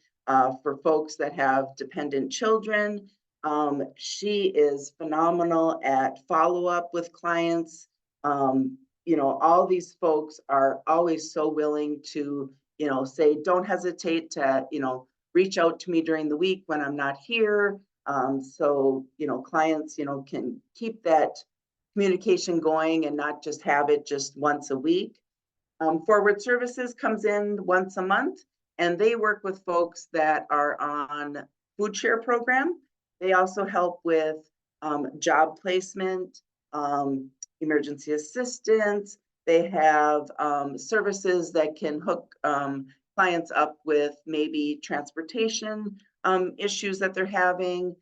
for folks that have dependent children. She is phenomenal at follow-up with clients. You know, all these folks are always so willing to, you know, say, don't hesitate to, you know, reach out to me during the week when I'm not here. So, you know, clients, you know, can keep that communication going and not just have it just once a week. Forward Services comes in once a month, and they work with folks that are on food share program. They also help with job placement, emergency assistance. They have services that can hook clients up with maybe transportation issues that they're having.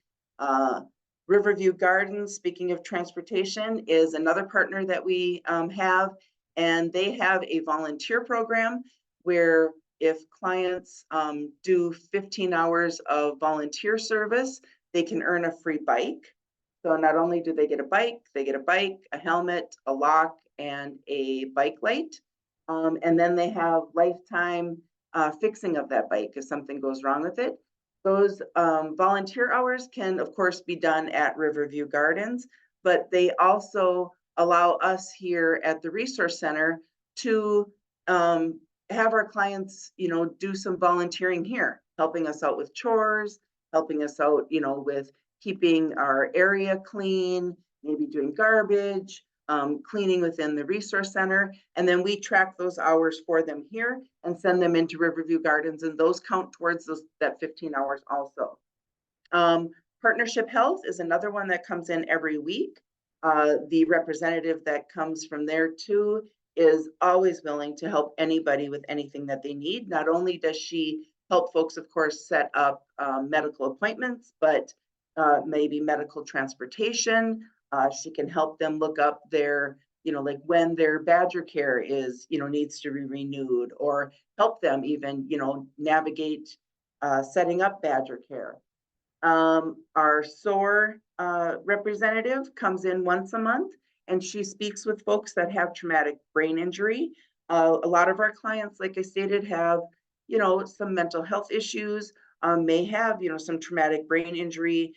Riverview Gardens, speaking of transportation, is another partner that we have, and they have a volunteer program where if clients do 15 hours of volunteer service, they can earn a free bike. So not only do they get a bike, a helmet, a lock, and a bike light. And then they have lifetime fixing of that bike if something goes wrong with it. Those volunteer hours can, of course, be done at Riverview Gardens, but they also allow us here at the Resource Center to have our clients, you know, do some volunteering here, helping us out with chores, helping us out, you know, with keeping our area clean, maybe doing garbage, cleaning within the Resource Center. And then we track those hours for them here and send them into Riverview Gardens, and those count towards that 15 hours also. Partnership Health is another one that comes in every week. The representative that comes from there too is always willing to help anybody with anything that they need. Not only does she help folks, of course, set up medical appointments, but maybe medical transportation. She can help them look up their, you know, like when their Badger Care is, you know, needs to be renewed, or help them even, you know, navigate setting up Badger Care. Our SOAR representative comes in once a month, and she speaks with folks that have traumatic brain injury. A lot of our clients, like I stated, have, you know, some mental health issues, may have, you know, some traumatic brain injury,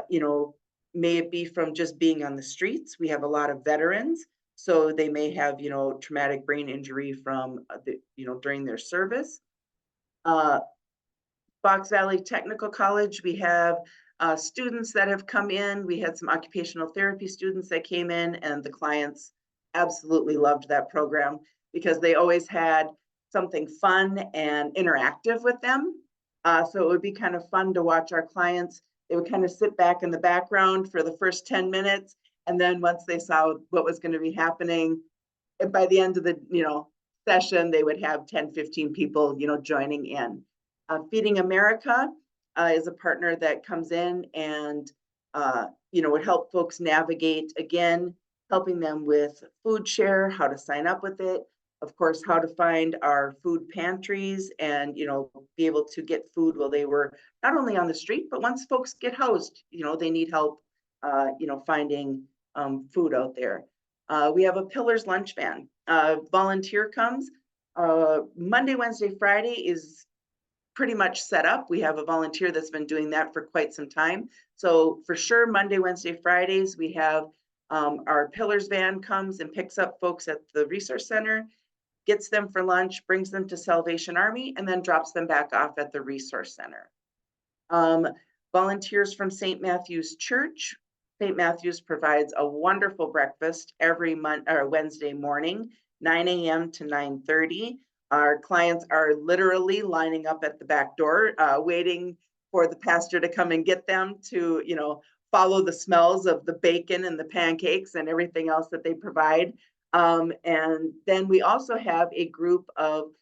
you know, may it be from just being on the streets. We have a lot of veterans, so they may have, you know, traumatic brain injury from, you know, during their service. Fox Valley Technical College, we have students that have come in. We had some occupational therapy students that came in, and the clients absolutely loved that program because they always had something fun and interactive with them. So it would be kind of fun to watch our clients. They would kind of sit back in the background for the first 10 minutes. And then once they saw what was going to be happening, and by the end of the, you know, session, they would have 10, 15 people, you know, joining in. Feeding America is a partner that comes in and, you know, would help folks navigate, again, helping them with food share, how to sign up with it, of course, how to find our food pantries and, you know, be able to get food while they were not only on the street, but once folks get housed, you know, they need help, you know, finding food out there. We have a Pillars lunch van. Volunteer comes. Monday, Wednesday, Friday is pretty much set up. We have a volunteer that's been doing that for quite some time. So for sure, Monday, Wednesday, Fridays, we have our Pillars van comes and picks up folks at the Resource Center, gets them for lunch, brings them to Salvation Army, and then drops them back off at the Resource Center. Volunteers from St. Matthew's Church. St. Matthew's provides a wonderful breakfast every Wednesday morning, 9 a.m. to 9:30. Our clients are literally lining up at the back door, waiting for the pastor to come and get them to, you know, follow the smells of the bacon and the pancakes and everything else that they provide. And then we also have a group of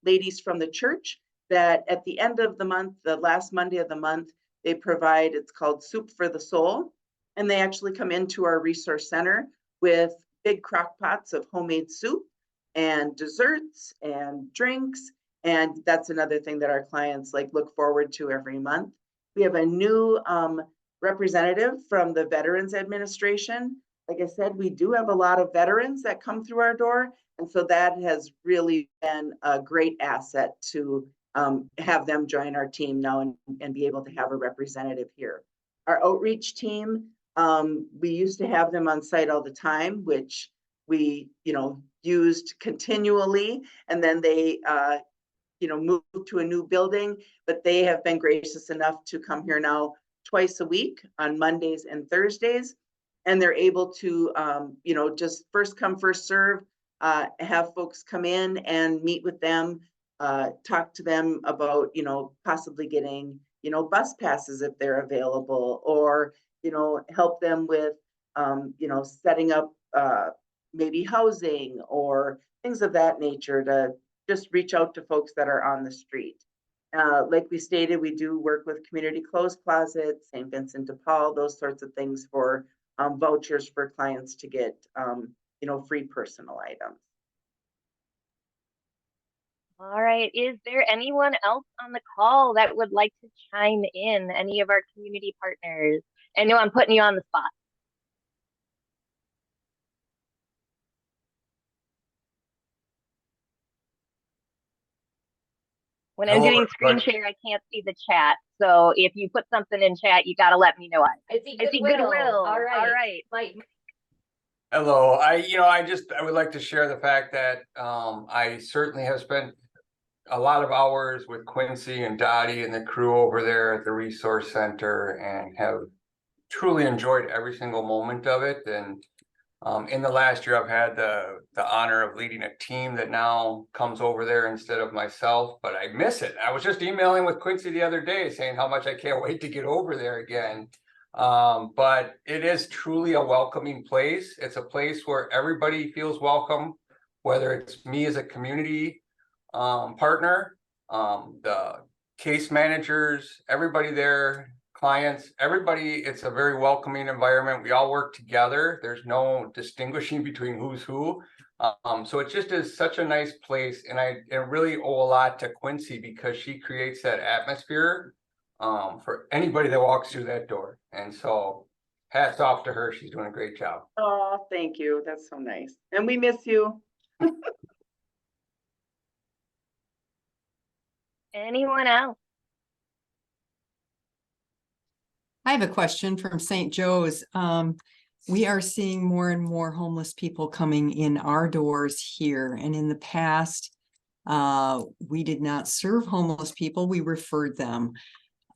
ladies from the church that at the end of the month, the last Monday of the month, they provide, it's called Soup for the Soul. And they actually come into our Resource Center with big crock pots of homemade soup and desserts and drinks. And that's another thing that our clients like look forward to every month. We have a new representative from the Veterans Administration. like I said, we do have a lot of veterans that come through our door. And so that has really been a great asset to have them join our team now and be able to have a representative here. Our outreach team, we used to have them on site all the time, which we, used continually. And then they, moved to a new building, but they have been gracious enough to come here now twice a week on Mondays and Thursdays. And they're able to, just first come, first serve, have folks come in and meet with them, talk to them about, possibly getting, bus passes if they're available, or, help them with, setting up maybe housing or things of that nature, to just reach out to folks that are on the street. Like we stated, we do work with Community Clothes Closet, St. Vincent de Paul, those sorts of things for vouchers for clients to get, free personal items. All right. Is there anyone else on the call that would like to chime in? Any of our community partners? I know I'm putting you on the spot. When I'm doing screen share, I can't see the chat. So if you put something in chat, you got to let me know. I see Goodwill. All right. Mike. Hello. I would like to share the fact that I certainly have spent a lot of hours with Quincy and Dottie and the crew over there at the Resource Center, and have truly enjoyed every single moment of it. And in the last year, I've had the honor of leading a team that now comes over there instead of myself, but I miss it. I was just emailing with Quincy the other day saying how much I can't wait to get over there again. But it is truly a welcoming place. It's a place where everybody feels welcome, whether it's me as a community partner, the case managers, everybody there, clients, everybody. It's a very welcoming environment. We all work together. There's no distinguishing between who's who. So it just is such a nice place. And I really owe a lot to Quincy, because she creates that atmosphere for anybody that walks through that door. And so hats off to her. She's doing a great job. Oh, thank you. That's so nice. And we miss you. Anyone else? I have a question from St. Joe's. We are seeing more and more homeless people coming in our doors here. And in the past, we did not serve homeless people. We referred them.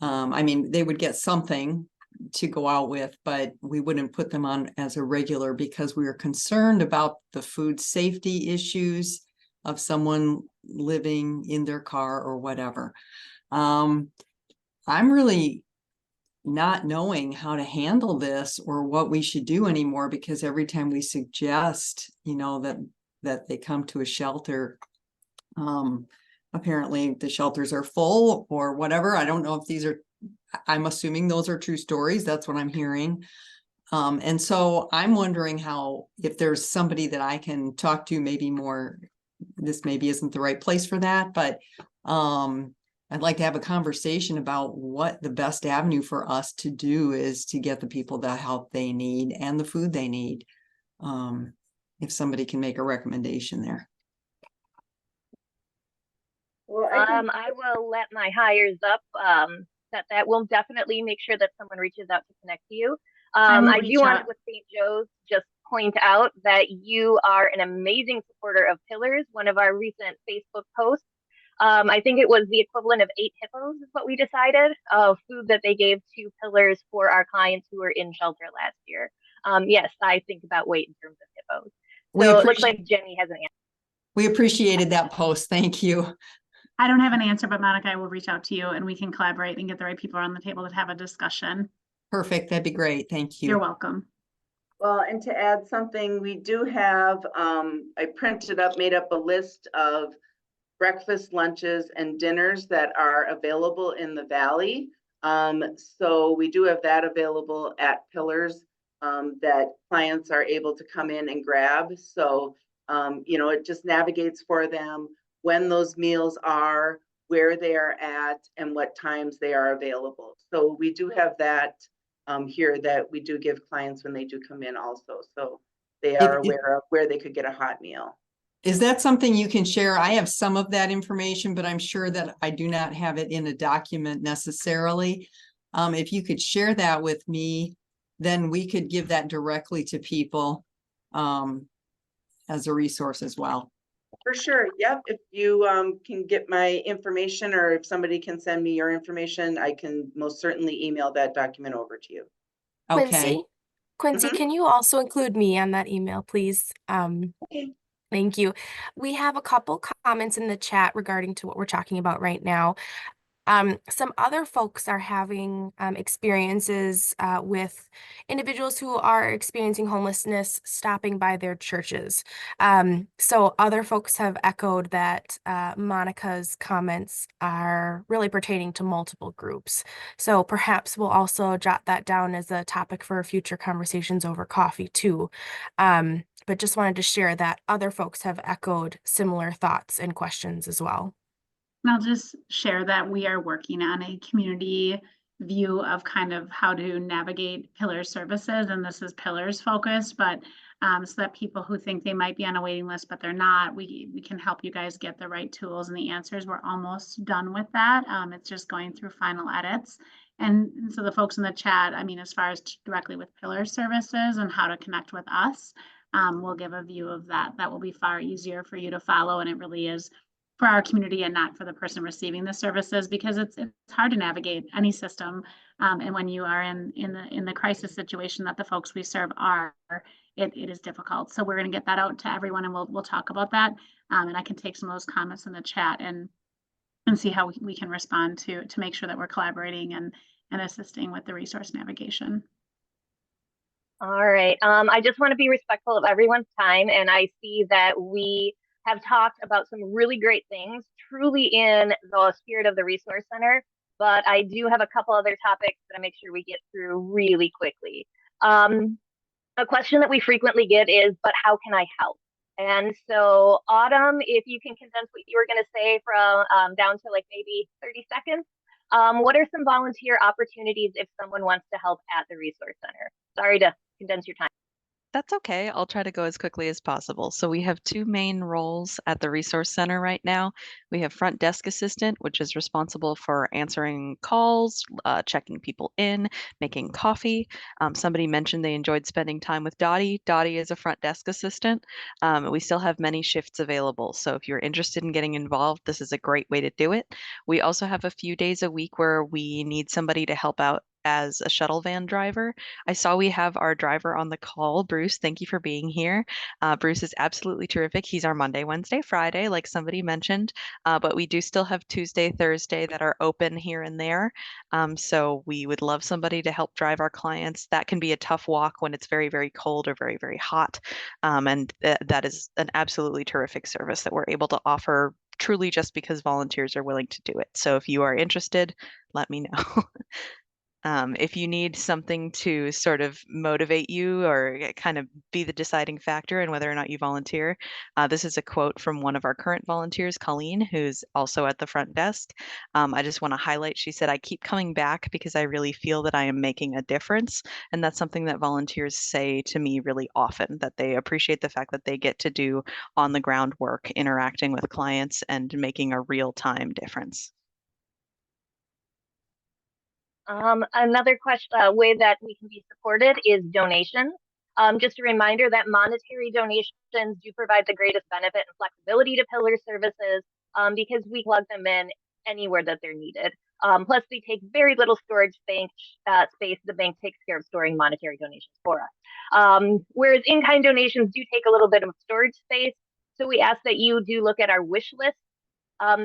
They would get something to go out with, but we wouldn't put them on as a regular, because we were concerned about the food safety issues of someone living in their car or whatever. I'm really not knowing how to handle this or what we should do anymore, because every time we suggest, that they come to a shelter, apparently the shelters are full or whatever. I don't know if I'm assuming those are true stories. That's what I'm hearing. And so I'm wondering if there's somebody that I can talk to, maybe more, this maybe isn't the right place for that, but I'd like to have a conversation about what the best avenue for us to do is to get the people the help they need and the food they need. If somebody can make a recommendation there. Well, I will let my hires up that we'll definitely make sure that someone reaches out to connect to you. I do want to, with St. Joe's, just point out that you are an amazing supporter of Pillars. One of our recent Facebook posts, I think it was the equivalent of 8 hippos is what we decided, of food that they gave to Pillars for our clients who were in shelter last year. Yes, I think about weight in terms of hippos. So it looks like Jenny has an answer. We appreciated that post. Thank you. I don't have an answer, but Monica, I will reach out to you and we can collaborate and get the right people on the table to have a discussion. Perfect. That'd be great. Thank you. You're welcome. Well, and to add something, we do have, I made up a list of breakfast, lunches, and dinners that are available in the Valley. So we do have that available at Pillars that clients are able to come in and grab. So, it just navigates for them when those meals are, where they are at, and what times they are available. So we do have that here that we do give clients when they do come in also. So they are aware of where they could get a hot meal. Is that something you can share? I have some of that information, but I'm sure that I do not have it in a document necessarily. If you could share that with me, then we could give that directly to people as a resource as well. For sure. Yep. If you can get my information, or if somebody can send me your information, I can most certainly email that document over to you. Okay. Quincy, Mhm. can you also include me on that email, please? Okay. Thank you. We have a couple comments in the chat regarding to what we're talking about right now. Some other folks are having experiences with individuals who are experiencing homelessness stopping by their churches. So other folks have echoed that Monica's comments are really pertaining to multiple groups. So perhaps we'll also jot that down as a topic for future conversations over coffee too. But just wanted to share that other folks have echoed similar thoughts and questions as well. I'll just share that we are working on a community view of kind of how to navigate Pillars services, and this is Pillars focused, but so that people who think they might be on a waiting list but they're not, we can help you guys get the right tools and the answers. We're almost done with that. It's just going through final edits. And so the folks in the chat, I mean, as far as directly with Pillars services and how to connect with us, we'll give a view of that. That will be far easier for you to follow, and it really is for our community and not for the person receiving the services, because it's hard to navigate any system. And when you are in the crisis situation that the folks we serve are, it is difficult. So we're going to get that out to everyone, and we'll talk about that. And I can take some of those comments in the chat and see how we can respond to make sure that we're collaborating and assisting with the resource navigation. All right. I just want to be respectful of everyone's time, and I see that we have talked about some really great things, truly in the spirit of the Resource Center, but I do have a couple other topics that I make sure we get through really quickly. A question that we frequently get is, but how can I help? And so, Autumn, if you can condense what you were going to say from down to like maybe 30 seconds, what are some volunteer opportunities if someone wants to help at the Resource Center? Sorry to condense your time. That's okay. I'll try to go as quickly as possible. So we have two main roles at the Resource Center right now. We have front desk assistant, which is responsible for answering calls, checking people in, making coffee. Somebody mentioned they enjoyed spending time with Dottie. Dottie is a front desk assistant. We still have many shifts available. So if you're interested in getting involved, this is a great way to do it. We also have a few days a week where we need somebody to help out as a shuttle van driver. I saw we have our driver on the call, Bruce. Thank you for being here. Bruce is absolutely terrific. He's our Monday, Wednesday, Friday, like somebody mentioned, but we do still have Tuesday, Thursday that are open here and there. So we would love somebody to help drive our clients. That can be a tough walk when it's very, very cold or very, very hot. And that is an absolutely terrific service that we're able to offer truly just because volunteers are willing to do it. So if you are interested, let me know. If you need something to sort of motivate you or kind of be the deciding factor in whether or not you volunteer, this is a quote from one of our current volunteers, Colleen, who's also at the front desk. I just want to highlight, she said, I keep coming back because I really feel that I am making a difference. And that's something that volunteers say to me really often, that they appreciate the fact that they get to do on the ground work, interacting with clients and making a real-time difference. Another question, way that we can be supported is donations. Just a reminder that monetary donations do provide the greatest benefit and flexibility to Pillar services because we plug them in anywhere that they're needed. Plus, they take very little storage space. The bank takes care of storing monetary donations for us. Whereas in-kind donations do take a little bit of storage space. So we ask that you do look at our wish list.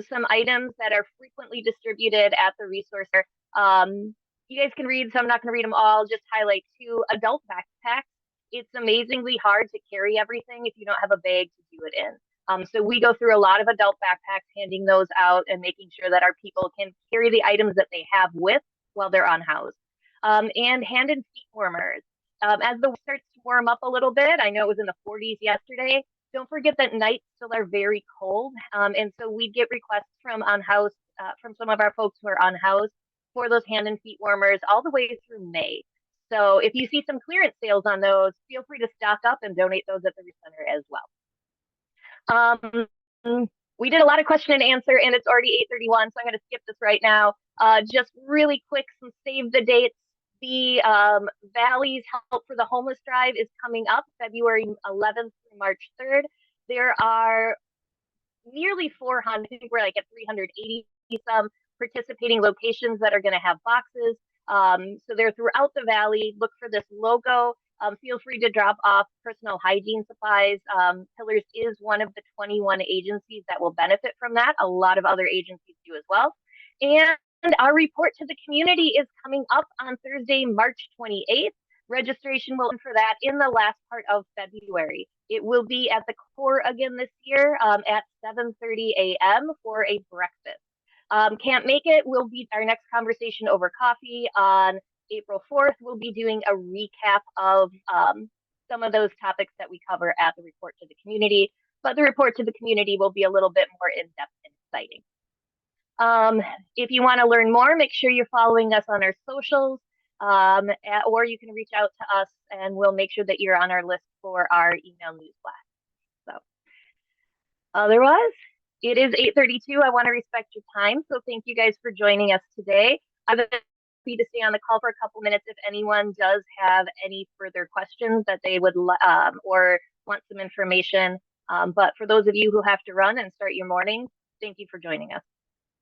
Some items that are frequently distributed at the Resource Center. You guys can read, so I'm not going to read them all, just highlight 2 adult backpacks. It's amazingly hard to carry everything if you don't have a bag to do it in. So we go through a lot of adult backpacks, handing those out and making sure that our people can carry the items that they have with while they're unhoused. And hand and feet warmers. As the weather starts to warm up a little bit, I know it was in the 40s yesterday, don't forget that nights still are very cold. And so we get requests from unhoused, from some of our folks who are unhoused for those hand and feet warmers all the way through May. So if you see some clearance sales on those, feel free to stock up and donate those at the recenter as well. We did a lot of question and answer, and it's already 8:31, so I'm going to skip this right now. Just really quick, some save the dates. The Valley's Help for the Homeless Drive is coming up February 11th through March 3rd. There are nearly 400, I think we're like at 380 some participating locations that are going to have boxes. So they're throughout the Valley. Look for this logo. Feel free to drop off personal hygiene supplies. Pillars is one of the 21 agencies that will benefit from that. A lot of other agencies do as well. And our report to the community is coming up on Thursday, March 28th. Registration will end for that in the last part of February. It will be at the Core again this year at 7:30 a.m. for a breakfast. Can't make it, will be our next conversation over coffee on April 4th. We'll be doing a recap of some of those topics that we cover at the report to the community, but the report to the community will be a little bit more in-depth and exciting. If you want to learn more, make sure you're following us on our socials, or you can reach out to us and we'll make sure that you're on our list for our email newsflash. So otherwise, it is 8:32. I want to respect your time, so thank you guys for joining us today. I'm happy to stay on the call for a couple minutes if anyone does have any further questions that they would or want some information. But for those of you who have to run and start your morning, thank you for joining us.